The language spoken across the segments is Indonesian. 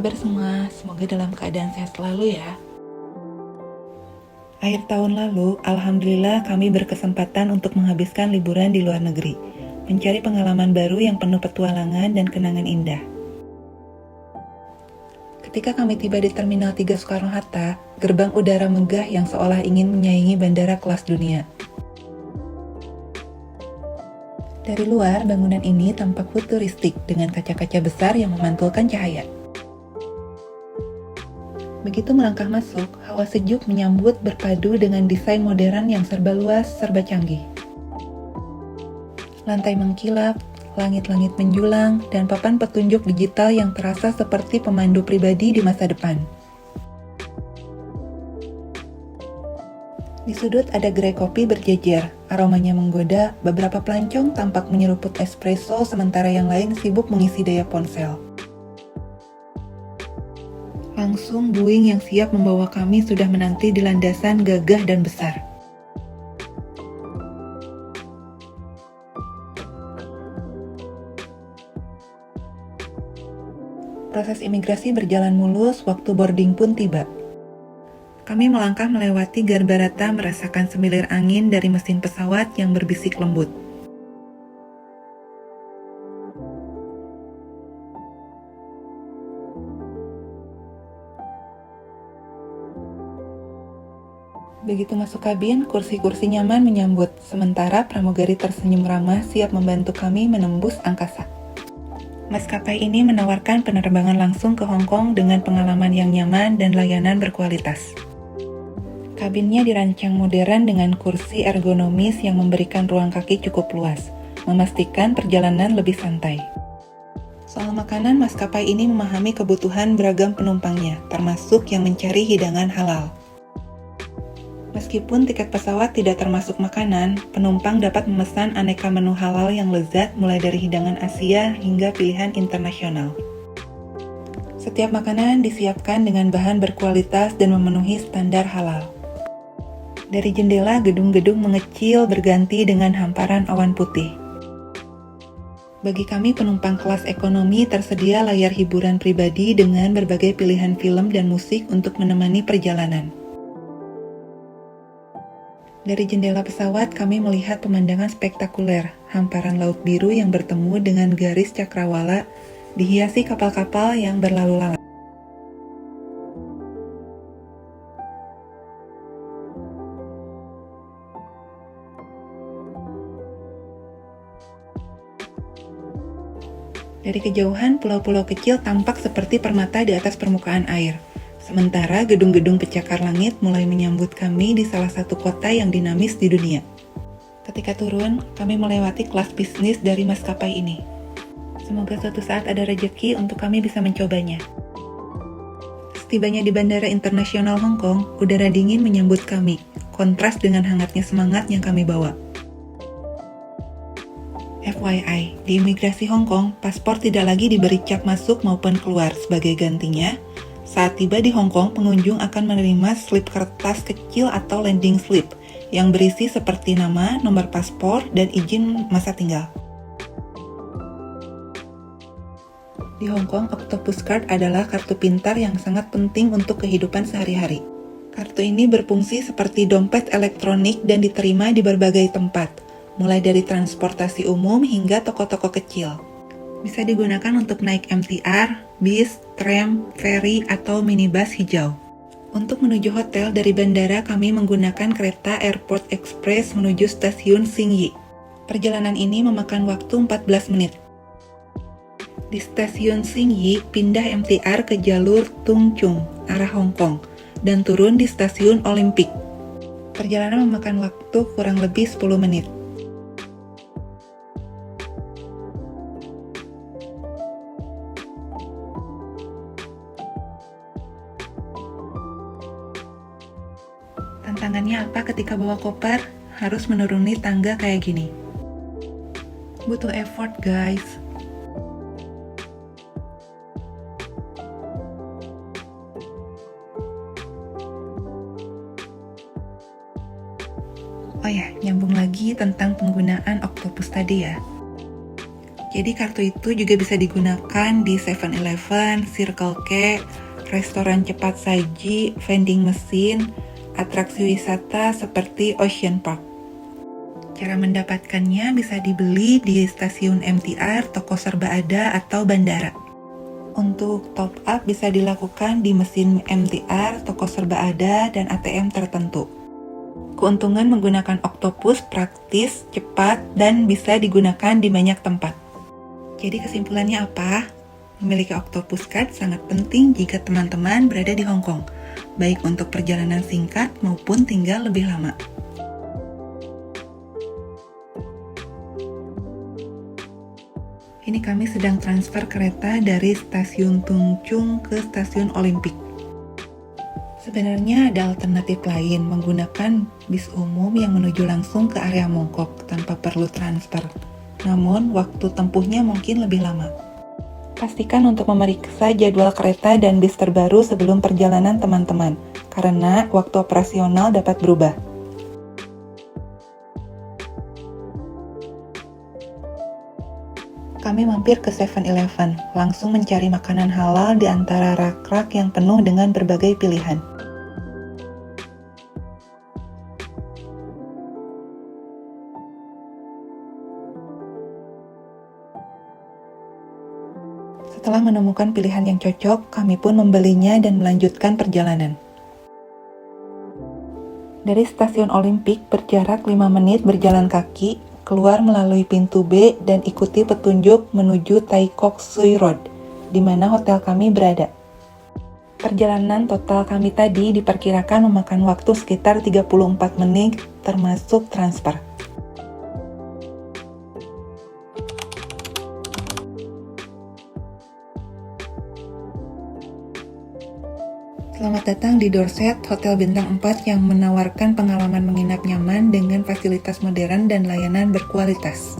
kabar semua? Semoga dalam keadaan sehat selalu ya. Akhir tahun lalu, alhamdulillah kami berkesempatan untuk menghabiskan liburan di luar negeri, mencari pengalaman baru yang penuh petualangan dan kenangan indah. Ketika kami tiba di Terminal 3 Soekarno-Hatta, gerbang udara megah yang seolah ingin menyaingi bandara kelas dunia. Dari luar, bangunan ini tampak futuristik dengan kaca-kaca besar yang memantulkan cahaya. Begitu melangkah masuk, hawa sejuk menyambut berpadu dengan desain modern yang serba luas, serba canggih. Lantai mengkilap, langit-langit menjulang, dan papan petunjuk digital yang terasa seperti pemandu pribadi di masa depan. Di sudut ada gerai kopi berjejer, aromanya menggoda, beberapa pelancong tampak menyeruput espresso sementara yang lain sibuk mengisi daya ponsel. Langsung Boeing yang siap membawa kami sudah menanti di landasan gagah dan besar. Proses imigrasi berjalan mulus, waktu boarding pun tiba. Kami melangkah melewati garbarata merasakan semilir angin dari mesin pesawat yang berbisik lembut. Begitu masuk kabin, kursi-kursi nyaman menyambut, sementara pramugari tersenyum ramah siap membantu kami menembus angkasa. Maskapai ini menawarkan penerbangan langsung ke Hong Kong dengan pengalaman yang nyaman dan layanan berkualitas. Kabinnya dirancang modern dengan kursi ergonomis yang memberikan ruang kaki cukup luas, memastikan perjalanan lebih santai. Soal makanan, maskapai ini memahami kebutuhan beragam penumpangnya, termasuk yang mencari hidangan halal. Meskipun tiket pesawat tidak termasuk makanan, penumpang dapat memesan aneka menu halal yang lezat mulai dari hidangan Asia hingga pilihan internasional. Setiap makanan disiapkan dengan bahan berkualitas dan memenuhi standar halal. Dari jendela, gedung-gedung mengecil berganti dengan hamparan awan putih. Bagi kami penumpang kelas ekonomi tersedia layar hiburan pribadi dengan berbagai pilihan film dan musik untuk menemani perjalanan. Dari jendela pesawat, kami melihat pemandangan spektakuler, hamparan laut biru yang bertemu dengan garis cakrawala, dihiasi kapal-kapal yang berlalu lalang. Dari kejauhan, pulau-pulau kecil tampak seperti permata di atas permukaan air. Sementara gedung-gedung pencakar langit mulai menyambut kami di salah satu kota yang dinamis di dunia. Ketika turun, kami melewati kelas bisnis dari maskapai ini. Semoga suatu saat ada rezeki untuk kami bisa mencobanya. Setibanya di Bandara Internasional Hong Kong, udara dingin menyambut kami, kontras dengan hangatnya semangat yang kami bawa. FYI, di imigrasi Hong Kong, paspor tidak lagi diberi cap masuk maupun keluar. Sebagai gantinya, saat tiba di Hong Kong, pengunjung akan menerima slip kertas kecil atau landing slip yang berisi seperti nama, nomor paspor, dan izin masa tinggal. Di Hong Kong, Octopus Card adalah kartu pintar yang sangat penting untuk kehidupan sehari-hari. Kartu ini berfungsi seperti dompet elektronik dan diterima di berbagai tempat, mulai dari transportasi umum hingga toko-toko kecil. Bisa digunakan untuk naik MTR, bis, tram, ferry, atau minibus hijau. Untuk menuju hotel dari bandara, kami menggunakan kereta Airport Express menuju stasiun Xingyi. Perjalanan ini memakan waktu 14 menit. Di stasiun Xingyi, pindah MTR ke jalur Tung Chung, arah Hong Kong, dan turun di stasiun Olympic. Perjalanan memakan waktu kurang lebih 10 menit. Tantangannya apa ketika bawa koper? Harus menuruni tangga kayak gini. Butuh effort, guys. Oh ya, nyambung lagi tentang penggunaan oktopus tadi ya. Jadi kartu itu juga bisa digunakan di 7-Eleven, Circle K, restoran cepat saji, vending mesin, atraksi wisata seperti Ocean Park. Cara mendapatkannya bisa dibeli di stasiun MTR, toko serba ada, atau bandara. Untuk top up bisa dilakukan di mesin MTR, toko serba ada, dan ATM tertentu. Keuntungan menggunakan Octopus praktis, cepat, dan bisa digunakan di banyak tempat. Jadi kesimpulannya apa? Memiliki Octopus Card sangat penting jika teman-teman berada di Hong Kong, baik untuk perjalanan singkat maupun tinggal lebih lama. Ini kami sedang transfer kereta dari stasiun Tung Chung ke stasiun Olimpik. Sebenarnya ada alternatif lain menggunakan bis umum yang menuju langsung ke area Mongkok tanpa perlu transfer. Namun, waktu tempuhnya mungkin lebih lama. Pastikan untuk memeriksa jadwal kereta dan bis terbaru sebelum perjalanan teman-teman, karena waktu operasional dapat berubah. Kami mampir ke 7-Eleven, langsung mencari makanan halal di antara rak-rak yang penuh dengan berbagai pilihan. Setelah menemukan pilihan yang cocok, kami pun membelinya dan melanjutkan perjalanan. Dari stasiun Olimpik berjarak 5 menit berjalan kaki, keluar melalui pintu B dan ikuti petunjuk menuju Tai Kok Sui Road, di mana hotel kami berada. Perjalanan total kami tadi diperkirakan memakan waktu sekitar 34 menit termasuk transfer. Selamat datang di Dorset, hotel bintang 4 yang menawarkan pengalaman menginap nyaman dengan fasilitas modern dan layanan berkualitas.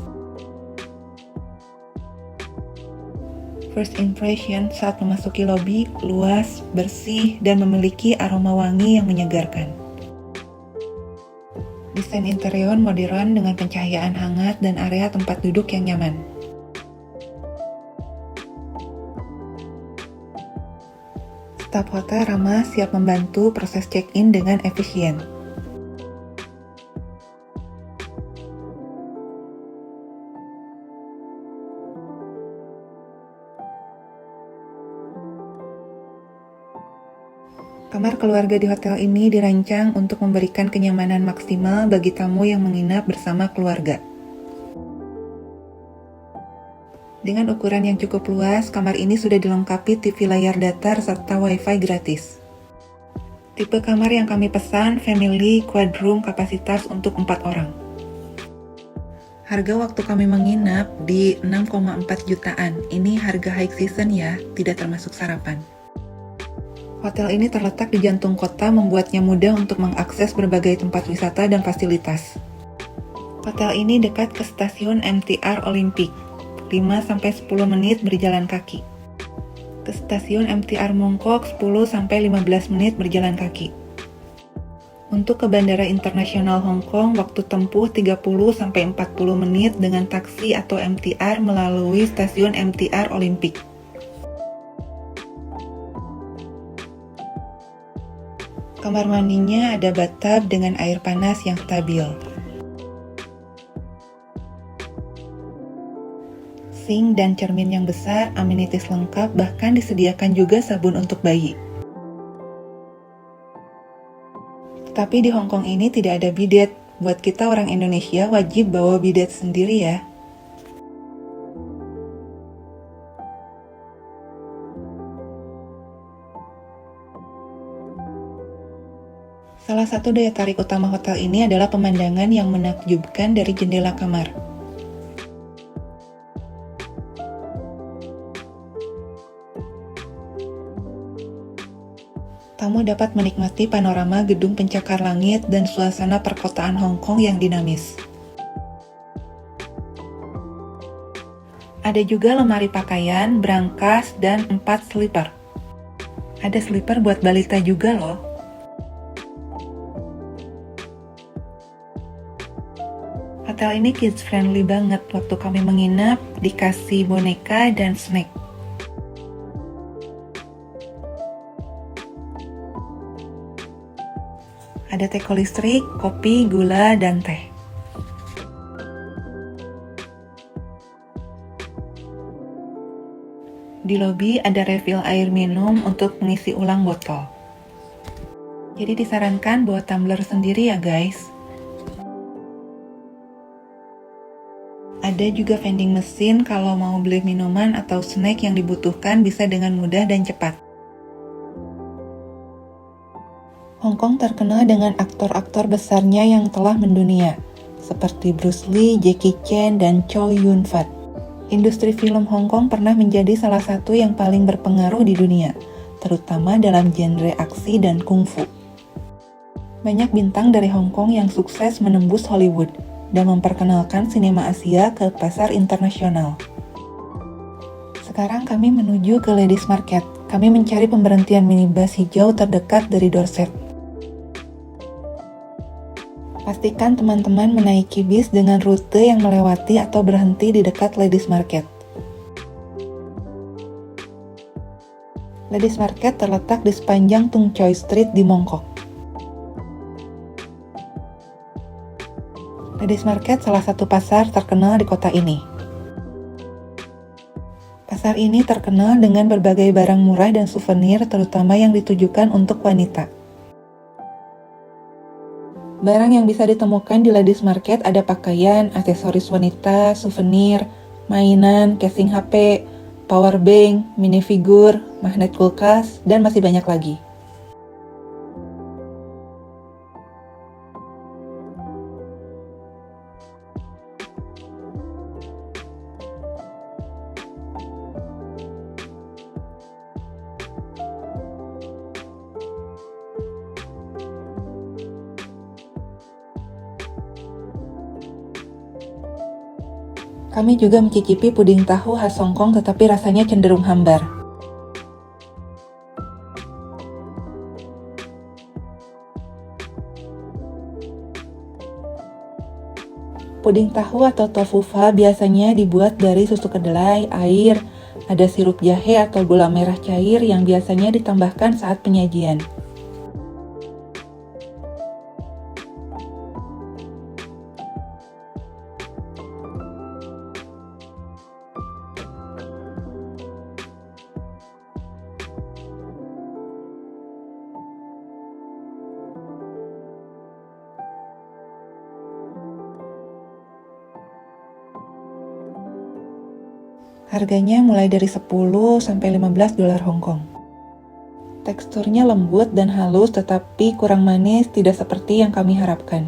First impression saat memasuki lobi, luas, bersih, dan memiliki aroma wangi yang menyegarkan. Desain interior modern dengan pencahayaan hangat dan area tempat duduk yang nyaman. Staf hotel ramah siap membantu proses check-in dengan efisien. Kamar keluarga di hotel ini dirancang untuk memberikan kenyamanan maksimal bagi tamu yang menginap bersama keluarga. Dengan ukuran yang cukup luas, kamar ini sudah dilengkapi TV layar datar serta Wi-Fi gratis. Tipe kamar yang kami pesan family quadroom kapasitas untuk 4 orang. Harga waktu kami menginap di 6,4 jutaan. Ini harga high season ya, tidak termasuk sarapan. Hotel ini terletak di jantung kota, membuatnya mudah untuk mengakses berbagai tempat wisata dan fasilitas. Hotel ini dekat ke stasiun MTR Olimpik. 5-10 menit berjalan kaki. Ke stasiun MTR Mongkok 10-15 menit berjalan kaki. Untuk ke Bandara Internasional Hong Kong, waktu tempuh 30-40 menit dengan taksi atau MTR melalui stasiun MTR Olimpik. Kamar mandinya ada bathtub dengan air panas yang stabil. Sink dan cermin yang besar, amenities lengkap, bahkan disediakan juga sabun untuk bayi. Tetapi di Hong Kong ini tidak ada bidet. Buat kita orang Indonesia wajib bawa bidet sendiri ya. Salah satu daya tarik utama hotel ini adalah pemandangan yang menakjubkan dari jendela kamar. Tamu dapat menikmati panorama gedung pencakar langit dan suasana perkotaan Hong Kong yang dinamis. Ada juga lemari pakaian, brankas, dan 4 slipper. Ada slipper buat balita juga loh. Hotel ini kids friendly banget. Waktu kami menginap, dikasih boneka dan snack. Ada teko listrik, kopi, gula, dan teh. Di lobi ada refill air minum untuk mengisi ulang botol. Jadi disarankan bawa tumbler sendiri ya guys. Ada juga vending mesin kalau mau beli minuman atau snack yang dibutuhkan bisa dengan mudah dan cepat. Hong Kong terkenal dengan aktor-aktor besarnya yang telah mendunia, seperti Bruce Lee, Jackie Chan, dan Chow Yun-fat. Industri film Hong Kong pernah menjadi salah satu yang paling berpengaruh di dunia, terutama dalam genre aksi dan kungfu. Banyak bintang dari Hong Kong yang sukses menembus Hollywood dan memperkenalkan sinema Asia ke pasar internasional. Sekarang kami menuju ke Ladies Market. Kami mencari pemberhentian minibus hijau terdekat dari Dorset. Pastikan teman-teman menaiki bis dengan rute yang melewati atau berhenti di dekat Ladies Market. Ladies Market terletak di sepanjang Tung Choi Street di Mongkok. Ladies Market salah satu pasar terkenal di kota ini. Pasar ini terkenal dengan berbagai barang murah dan souvenir, terutama yang ditujukan untuk wanita. Barang yang bisa ditemukan di Ladies Market ada pakaian, aksesoris wanita, souvenir, mainan, casing HP, power bank, minifigure, magnet kulkas, dan masih banyak lagi. Kami juga mencicipi puding tahu khas Hong Kong tetapi rasanya cenderung hambar. Puding tahu atau tofu pho biasanya dibuat dari susu kedelai, air, ada sirup jahe atau gula merah cair yang biasanya ditambahkan saat penyajian. Harganya mulai dari 10 sampai 15 dolar Hong Kong. Teksturnya lembut dan halus tetapi kurang manis, tidak seperti yang kami harapkan.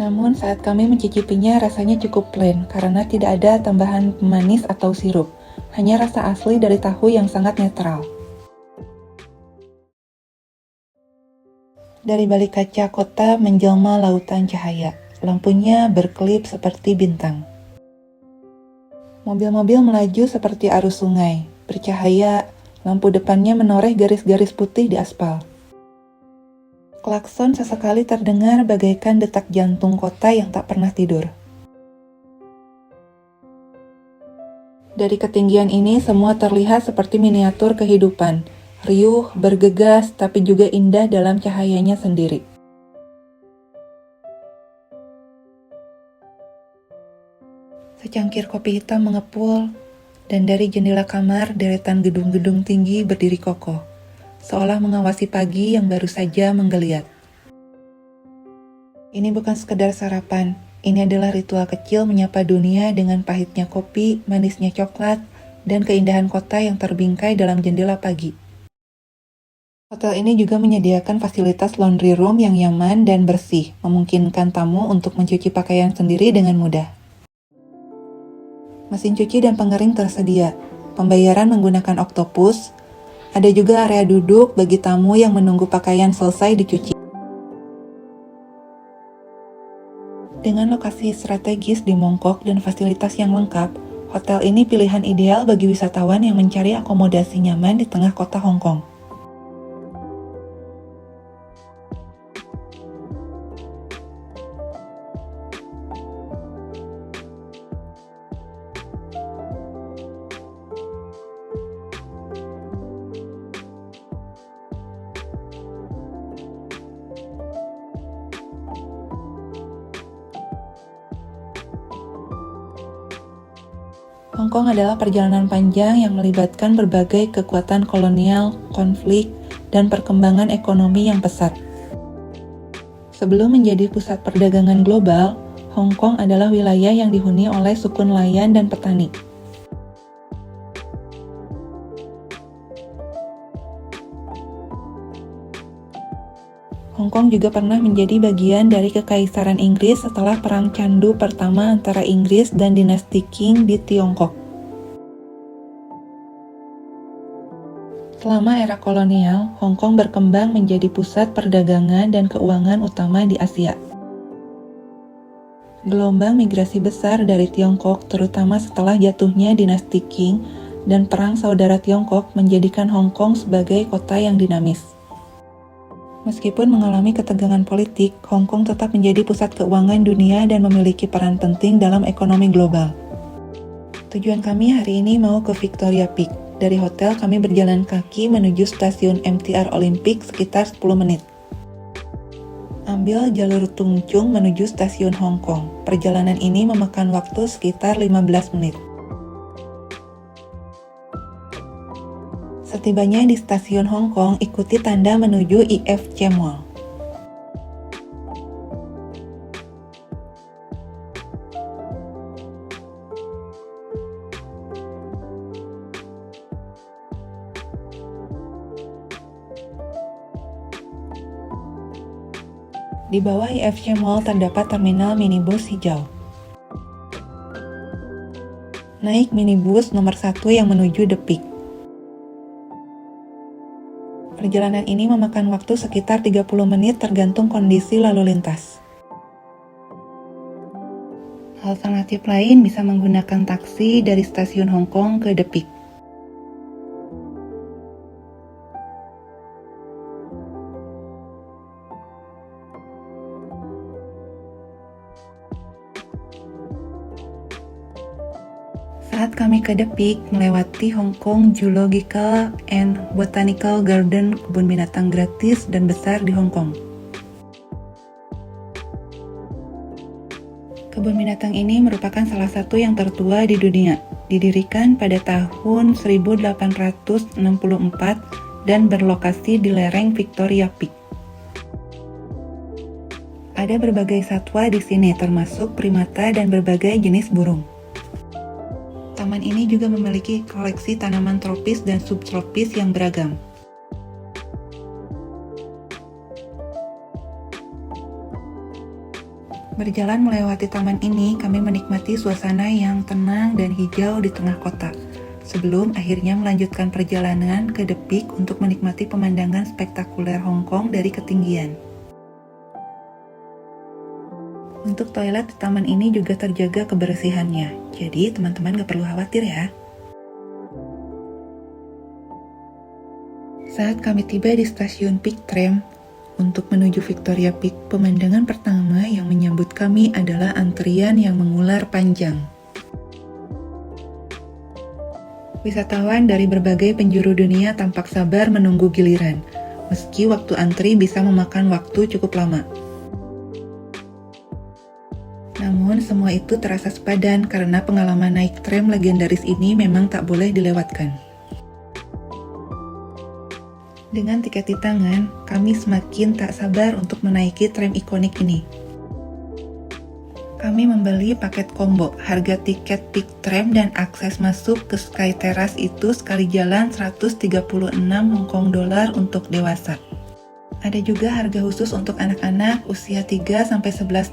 Namun saat kami mencicipinya rasanya cukup plain karena tidak ada tambahan pemanis atau sirup, hanya rasa asli dari tahu yang sangat netral. Dari balik kaca kota menjelma lautan cahaya. Lampunya berkelip seperti bintang. Mobil-mobil melaju seperti arus sungai, bercahaya, lampu depannya menoreh garis-garis putih di aspal. Klakson sesekali terdengar bagaikan detak jantung kota yang tak pernah tidur. Dari ketinggian ini semua terlihat seperti miniatur kehidupan, riuh, bergegas, tapi juga indah dalam cahayanya sendiri. Secangkir kopi hitam mengepul, dan dari jendela kamar deretan gedung-gedung tinggi berdiri kokoh, seolah mengawasi pagi yang baru saja menggeliat. Ini bukan sekedar sarapan, ini adalah ritual kecil menyapa dunia dengan pahitnya kopi, manisnya coklat, dan keindahan kota yang terbingkai dalam jendela pagi. Hotel ini juga menyediakan fasilitas laundry room yang nyaman dan bersih, memungkinkan tamu untuk mencuci pakaian sendiri dengan mudah. Mesin cuci dan pengering tersedia. Pembayaran menggunakan Octopus. Ada juga area duduk bagi tamu yang menunggu pakaian selesai dicuci. Dengan lokasi strategis di Mongkok dan fasilitas yang lengkap, hotel ini pilihan ideal bagi wisatawan yang mencari akomodasi nyaman di tengah kota Hong Kong. Hong Kong adalah perjalanan panjang yang melibatkan berbagai kekuatan kolonial, konflik, dan perkembangan ekonomi yang pesat. Sebelum menjadi pusat perdagangan global, Hong Kong adalah wilayah yang dihuni oleh suku nelayan dan petani. Hong Kong juga pernah menjadi bagian dari Kekaisaran Inggris setelah Perang Candu pertama antara Inggris dan dinasti Qing di Tiongkok. Selama era kolonial, Hong Kong berkembang menjadi pusat perdagangan dan keuangan utama di Asia. Gelombang migrasi besar dari Tiongkok, terutama setelah jatuhnya dinasti Qing dan Perang Saudara Tiongkok, menjadikan Hong Kong sebagai kota yang dinamis. Meskipun mengalami ketegangan politik, Hong Kong tetap menjadi pusat keuangan dunia dan memiliki peran penting dalam ekonomi global. Tujuan kami hari ini mau ke Victoria Peak. Dari hotel kami berjalan kaki menuju stasiun MTR Olympic sekitar 10 menit. Ambil jalur Tung Chung menuju stasiun Hong Kong. Perjalanan ini memakan waktu sekitar 15 menit. Setibanya di stasiun Hong Kong, ikuti tanda menuju IFC Mall. Di bawah IFC Mall terdapat terminal minibus hijau. Naik minibus nomor 1 yang menuju The Peak. Perjalanan ini memakan waktu sekitar 30 menit tergantung kondisi lalu lintas. Alternatif lain bisa menggunakan taksi dari stasiun Hong Kong ke The Peak. Saat kami ke The Peak, melewati Hong Kong Zoological and Botanical Garden, kebun binatang gratis dan besar di Hong Kong. Kebun binatang ini merupakan salah satu yang tertua di dunia, didirikan pada tahun 1864 dan berlokasi di lereng Victoria Peak. Ada berbagai satwa di sini, termasuk primata dan berbagai jenis burung. Taman ini juga memiliki koleksi tanaman tropis dan subtropis yang beragam. Berjalan melewati taman ini, kami menikmati suasana yang tenang dan hijau di tengah kota, sebelum akhirnya melanjutkan perjalanan ke The Peak untuk menikmati pemandangan spektakuler Hong Kong dari ketinggian. Untuk toilet di taman ini juga terjaga kebersihannya, jadi teman-teman gak perlu khawatir ya. Saat kami tiba di stasiun Peak Tram untuk menuju Victoria Peak, pemandangan pertama yang menyambut kami adalah antrian yang mengular panjang. Wisatawan dari berbagai penjuru dunia tampak sabar menunggu giliran, meski waktu antri bisa memakan waktu cukup lama. Namun semua itu terasa sepadan karena pengalaman naik tram legendaris ini memang tak boleh dilewatkan. Dengan tiket di tangan, kami semakin tak sabar untuk menaiki tram ikonik ini. Kami membeli paket combo, harga tiket Peak Tram dan akses masuk ke Sky Terrace itu sekali jalan 136 Hong Kong dollar untuk dewasa. Ada juga harga khusus untuk anak-anak usia 3-11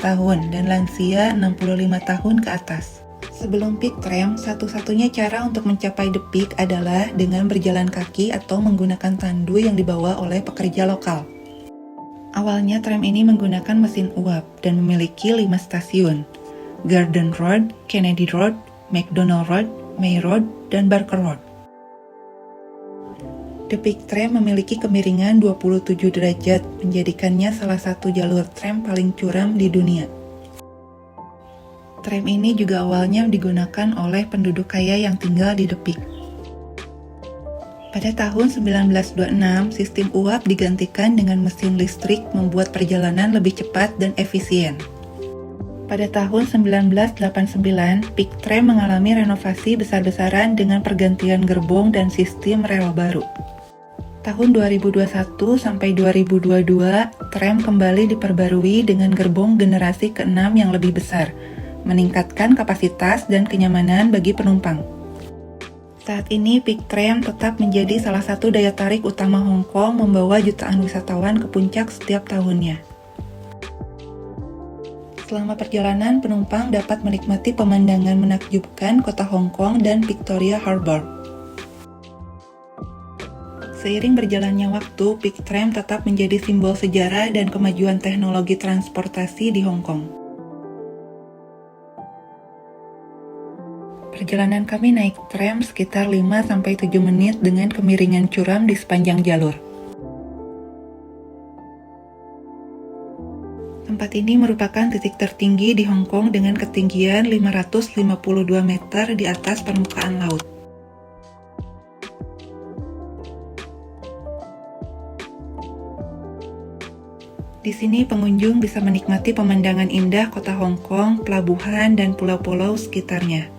tahun dan lansia 65 tahun ke atas. Sebelum Peak Tram, satu-satunya cara untuk mencapai The Peak adalah dengan berjalan kaki atau menggunakan tandu yang dibawa oleh pekerja lokal. Awalnya tram ini menggunakan mesin uap dan memiliki 5 stasiun: Garden Road, Kennedy Road, McDonald Road, May Road, dan Barker Road. The Peak Tram memiliki kemiringan 27 derajat, menjadikannya salah satu jalur tram paling curam di dunia. Tram ini juga awalnya digunakan oleh penduduk kaya yang tinggal di The Peak. Pada tahun 1926, sistem uap digantikan dengan mesin listrik membuat perjalanan lebih cepat dan efisien. Pada tahun 1989, Peak Tram mengalami renovasi besar-besaran dengan pergantian gerbong dan sistem rel baru. Tahun 2021 sampai 2022, tram kembali diperbarui dengan gerbong generasi ke-6 yang lebih besar, meningkatkan kapasitas dan kenyamanan bagi penumpang. Saat ini, Peak Tram tetap menjadi salah satu daya tarik utama Hong Kong, membawa jutaan wisatawan ke puncak setiap tahunnya. Selama perjalanan, penumpang dapat menikmati pemandangan menakjubkan kota Hong Kong dan Victoria Harbour. Seiring berjalannya waktu, Peak Tram tetap menjadi simbol sejarah dan kemajuan teknologi transportasi di Hong Kong. Perjalanan kami naik tram sekitar 5-7 menit dengan kemiringan curam di sepanjang jalur. Tempat ini merupakan titik tertinggi di Hong Kong dengan ketinggian 552 meter di atas permukaan laut. Di sini pengunjung bisa menikmati pemandangan indah kota Hong Kong, pelabuhan, dan pulau-pulau sekitarnya.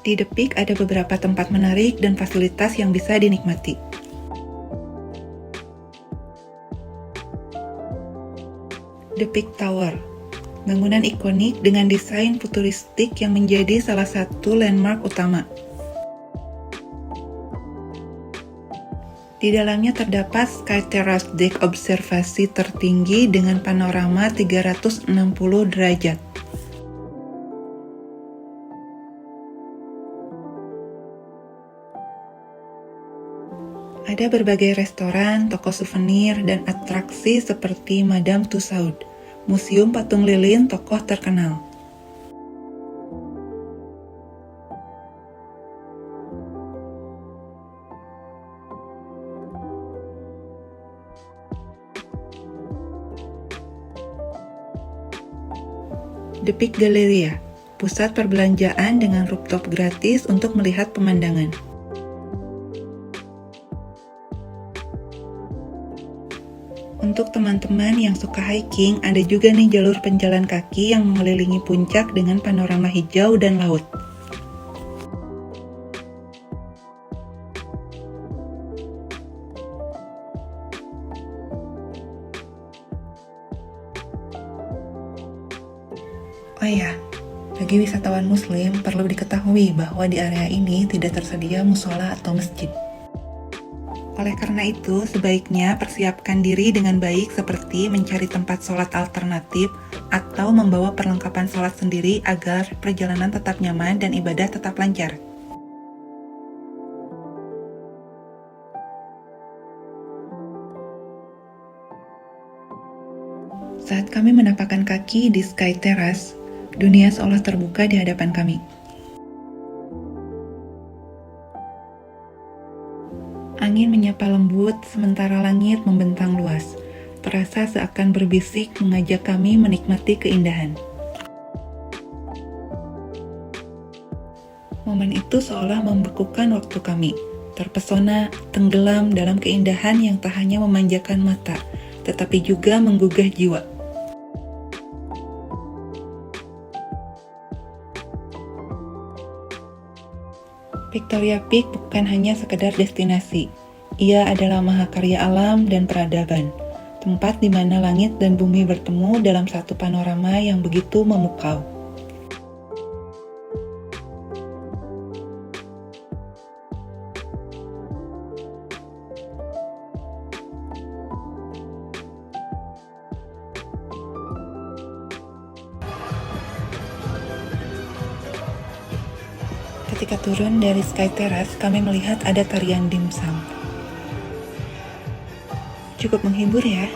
Di The Peak ada beberapa tempat menarik dan fasilitas yang bisa dinikmati. The Peak Tower, bangunan ikonik dengan desain futuristik yang menjadi salah satu landmark utama. Di dalamnya terdapat Sky Terrace Deck observasi tertinggi dengan panorama 360 derajat. Ada berbagai restoran, toko souvenir, dan atraksi seperti Madame Tussauds, museum patung lilin tokoh terkenal. The Peak Galleria, pusat perbelanjaan dengan rooftop gratis untuk melihat pemandangan. Untuk teman-teman yang suka hiking, ada juga nih jalur penjalan kaki yang mengelilingi puncak dengan panorama hijau dan laut. Oh ya, bagi wisatawan muslim perlu diketahui bahwa di area ini tidak tersedia musola atau masjid. Oleh karena itu, sebaiknya persiapkan diri dengan baik seperti mencari tempat sholat alternatif atau membawa perlengkapan sholat sendiri agar perjalanan tetap nyaman dan ibadah tetap lancar. Saat kami menapakkan kaki di Sky Terrace, dunia seolah terbuka di hadapan kami. Angin menyapa lembut, sementara langit membentang luas. Terasa seakan berbisik mengajak kami menikmati keindahan. Momen itu seolah membekukan waktu kami. Terpesona, tenggelam dalam keindahan yang tak hanya memanjakan mata, tetapi juga menggugah jiwa. Victoria Peak bukan hanya sekedar destinasi. Ia adalah mahakarya alam dan peradaban, tempat di mana langit dan bumi bertemu dalam satu panorama yang begitu memukau. Ketika turun dari Sky Terrace, kami melihat ada tarian dimsum. Cukup menghibur ya.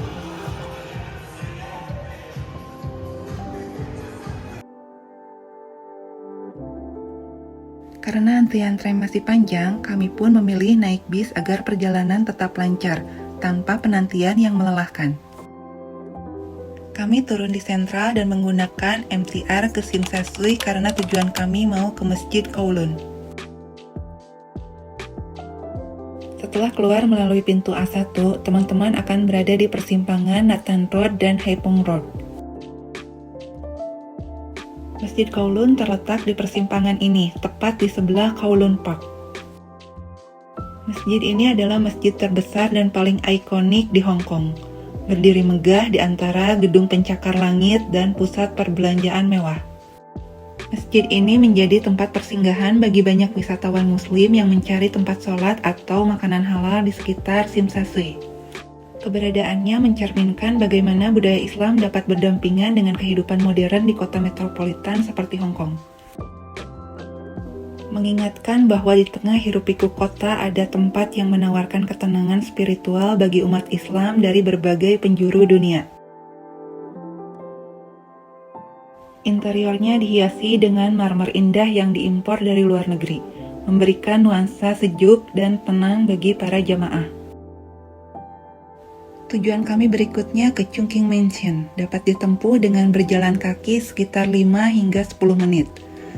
Karena antrian tram masih panjang, kami pun memilih naik bis agar perjalanan tetap lancar, tanpa penantian yang melelahkan. Kami turun di Sentral dan menggunakan MTR ke Simsasui karena tujuan kami mau ke Masjid Kowloon. Setelah keluar melalui pintu A1, teman-teman akan berada di persimpangan Nathan Road dan Haepong Road. Masjid Kowloon terletak di persimpangan ini, tepat di sebelah Kowloon Park. Masjid ini adalah masjid terbesar dan paling ikonik di Hong Kong. Berdiri megah di antara gedung pencakar langit dan pusat perbelanjaan mewah. Masjid ini menjadi tempat persinggahan bagi banyak wisatawan muslim yang mencari tempat sholat atau makanan halal di sekitar Simsasui. Keberadaannya mencerminkan bagaimana budaya Islam dapat berdampingan dengan kehidupan modern di kota metropolitan seperti Hong Kong. Mengingatkan bahwa di tengah hiruk-pikuk kota ada tempat yang menawarkan ketenangan spiritual bagi umat Islam dari berbagai penjuru dunia. Interiornya dihiasi dengan marmer indah yang diimpor dari luar negeri, memberikan nuansa sejuk dan tenang bagi para jamaah. Tujuan kami berikutnya ke Chungking Mansion, dapat ditempuh dengan berjalan kaki sekitar 5 hingga 10 menit.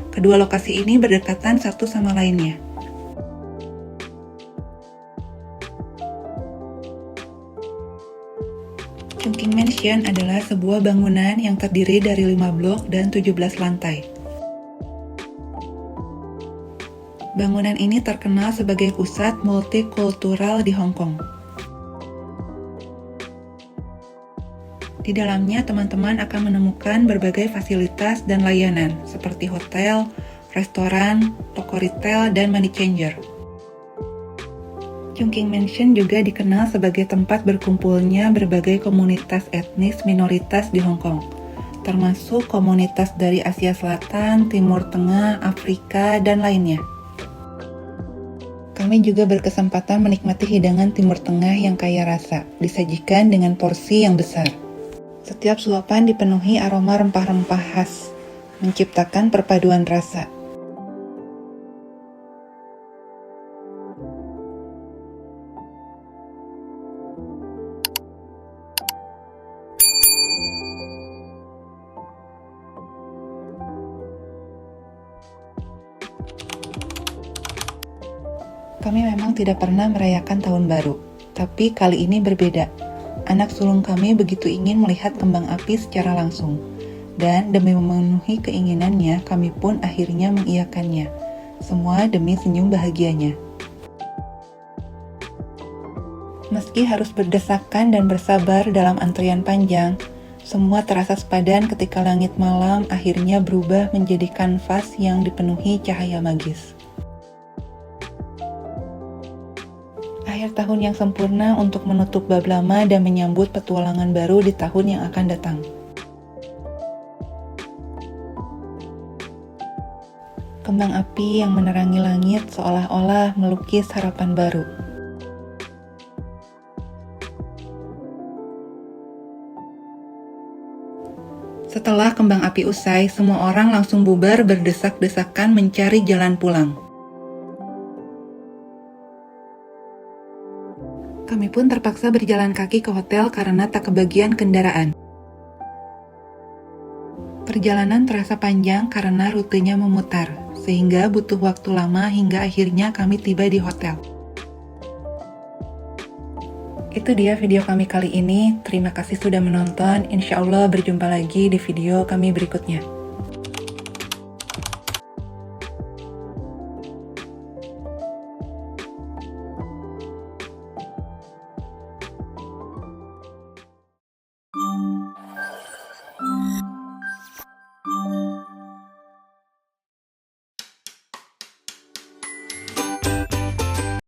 Kedua lokasi ini berdekatan satu sama lainnya. Chungking Mansion adalah sebuah bangunan yang terdiri dari 5 blok dan 17 lantai. Bangunan ini terkenal sebagai pusat multikultural di Hong Kong. Di dalamnya, teman-teman akan menemukan berbagai fasilitas dan layanan, seperti hotel, restoran, toko retail, dan money changer. Chungking Mansion juga dikenal sebagai tempat berkumpulnya berbagai komunitas etnis minoritas di Hong Kong, termasuk komunitas dari Asia Selatan, Timur Tengah, Afrika, dan lainnya. Kami juga berkesempatan menikmati hidangan Timur Tengah yang kaya rasa, disajikan dengan porsi yang besar. Setiap suapan dipenuhi aroma rempah-rempah khas, menciptakan perpaduan rasa. Kami memang tidak pernah merayakan tahun baru, tapi kali ini berbeda. Anak sulung kami begitu ingin melihat kembang api secara langsung, dan demi memenuhi keinginannya, kami pun akhirnya mengiyakannya. Semua demi senyum bahagianya. Meski harus berdesakan dan bersabar dalam antrian panjang, semua terasa sepadan ketika langit malam akhirnya berubah menjadi kanvas yang dipenuhi cahaya magis. Akhir tahun yang sempurna untuk menutup bab lama dan menyambut petualangan baru di tahun yang akan datang. Kembang api yang menerangi langit seolah-olah melukis harapan baru. Setelah kembang api usai, semua orang langsung bubar berdesak-desakan mencari jalan pulang. Kami pun terpaksa berjalan kaki ke hotel karena tak kebagian kendaraan. Perjalanan terasa panjang karena rutenya memutar, sehingga butuh waktu lama hingga akhirnya kami tiba di hotel. Itu dia video kami kali ini. Terima kasih sudah menonton. Insya Allah berjumpa lagi di video kami berikutnya.